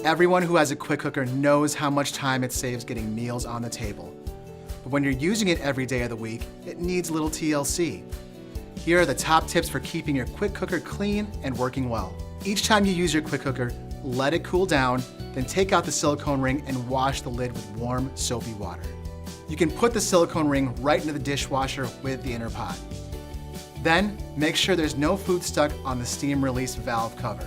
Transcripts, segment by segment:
Everyone who has a quick cooker knows how much time it saves getting meals on the table. But when you're using it every day of the week, it needs a little TLC. Here are the top tips for keeping your quick cooker clean and working well. Each time you use your quick cooker, let it cool down, then take out the silicone ring and wash the lid with warm, soapy water. You can put the silicone ring right into the dishwasher with the inner pot. Then, make sure there's no food stuck on the steam release valve cover.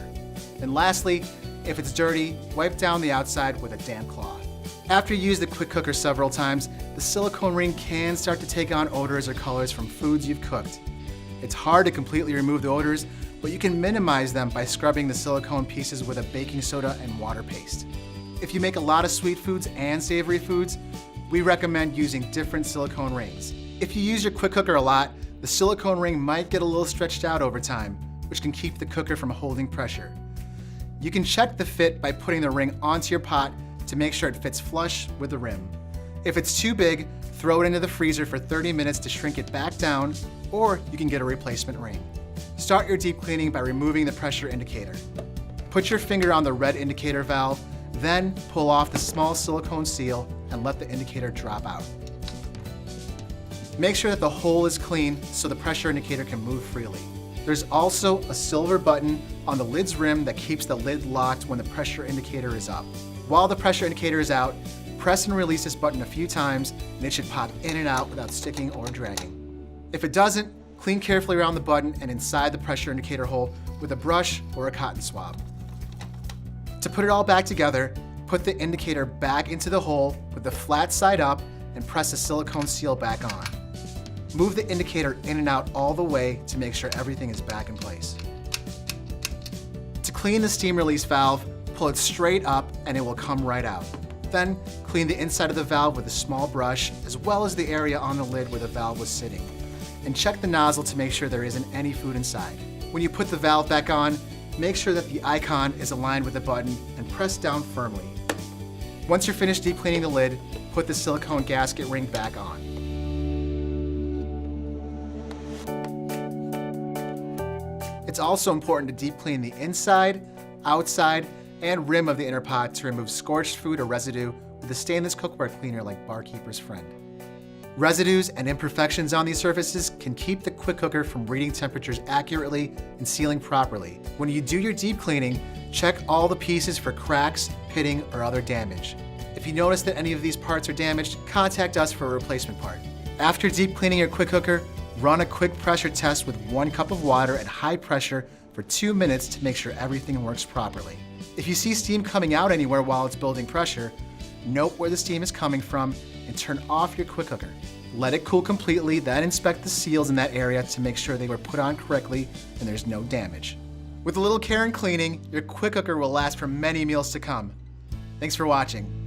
And lastly, if it's dirty, wipe down the outside with a damp cloth. After you use the quick cooker several times, the silicone ring can start to take on odors or colors from foods you've cooked. It's hard to completely remove the odors, but you can minimize them by scrubbing the silicone pieces with a baking soda and water paste. If you make a lot of sweet foods and savory foods, we recommend using different silicone rings. If you use your quick cooker a lot, the silicone ring might get a little stretched out over time, which can keep the cooker from holding pressure. You can check the fit by putting the ring onto your pot to make sure it fits flush with the rim. If it's too big, throw it into the freezer for 30 minutes to shrink it back down, or you can get a replacement ring. Start your deep cleaning by removing the pressure indicator. Put your finger on the red indicator valve, then pull off the small silicone seal and let the indicator drop out. Make sure that the hole is clean so the pressure indicator can move freely. There's also a silver button on the lid's rim that keeps the lid locked when the pressure indicator is up. While the pressure indicator is out, press and release this button a few times and it should pop in and out without sticking or dragging. If it doesn't, clean carefully around the button and inside the pressure indicator hole with a brush or a cotton swab. To put it all back together, put the indicator back into the hole with the flat side up and press the silicone seal back on. Move the indicator in and out all the way to make sure everything is back in place. To clean the steam release valve, pull it straight up and it will come right out. Then clean the inside of the valve with a small brush as well as the area on the lid where the valve was sitting. And check the nozzle to make sure there isn't any food inside. When you put the valve back on, make sure that the icon is aligned with the button and press down firmly. Once you're finished deep cleaning the lid, put the silicone gasket ring back on. It's also important to deep clean the inside, outside, and rim of the inner pot to remove scorched food or residue with a stainless cookware cleaner like Barkeeper's Friend. Residues and imperfections on these surfaces can keep the quick cooker from reading temperatures accurately and sealing properly. When you do your deep cleaning, check all the pieces for cracks, pitting, or other damage. If you notice that any of these parts are damaged, contact us for a replacement part. After deep cleaning your quick cooker, run a quick pressure test with 1 cup of water at high pressure for 2 minutes to make sure everything works properly. If you see steam coming out anywhere while it's building pressure, note where the steam is coming from and turn off your quick cooker. Let it cool completely, then inspect the seals in that area to make sure they were put on correctly and there's no damage. With a little care and cleaning, your quick cooker will last for many meals to come. Thanks for watching.